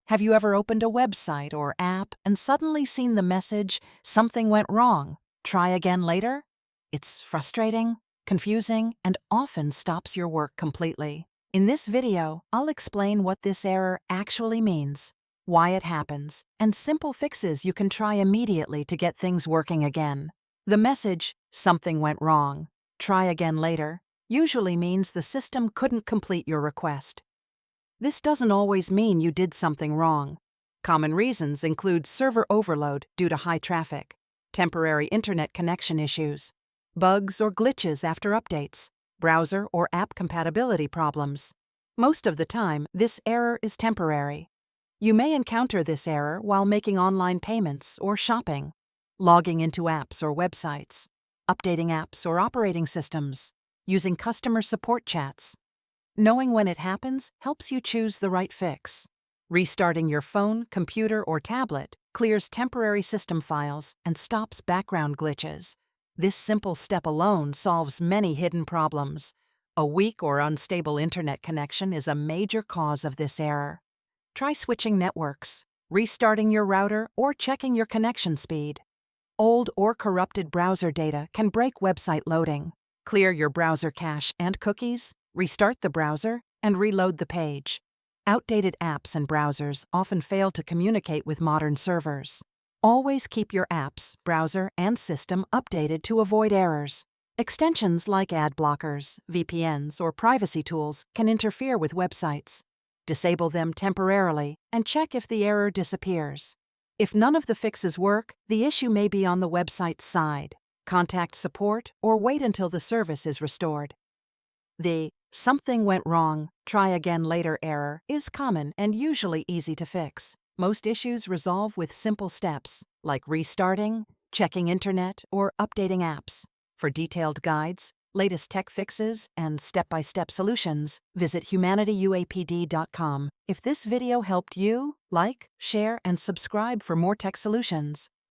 Have you ever opened a website or app and suddenly seen the message, "Something went wrong, try again later"? It's frustrating, confusing, and often stops your work completely. In this video, I'll explain what this error actually means, why it happens, and simple fixes you can try immediately to get things working again. The message, "Something went wrong, try again later," usually means the system couldn't complete your request. This doesn't always mean you did something wrong. Common reasons include server overload due to high traffic, temporary internet connection issues, bugs or glitches after updates, browser or app compatibility problems. Most of the time, this error is temporary. You may encounter this error while making online payments or shopping, logging into apps or websites, updating apps or operating systems, using customer support chats. Knowing when it happens helps you choose the right fix. Restarting your phone, computer, or tablet clears temporary system files and stops background glitches. This simple step alone solves many hidden problems. A weak or unstable internet connection is a major cause of this error. Try switching networks, restarting your router, or checking your connection speed. Old or corrupted browser data can break website loading. Clear your browser cache and cookies, restart the browser, and reload the page. Outdated apps and browsers often fail to communicate with modern servers. Always keep your apps, browser, and system updated to avoid errors. Extensions like ad blockers, VPNs, or privacy tools can interfere with websites. Disable them temporarily and check if the error disappears. If none of the fixes work, the issue may be on the website's side. Contact support or wait until the service is restored. The "something went wrong, try again later" error is common and usually easy to fix. Most issues resolve with simple steps, like restarting, checking internet, or updating apps. For detailed guides, latest tech fixes, and step-by-step solutions, visit HUMANITYUAPD.com. If this video helped you, like, share, and subscribe for more tech solutions.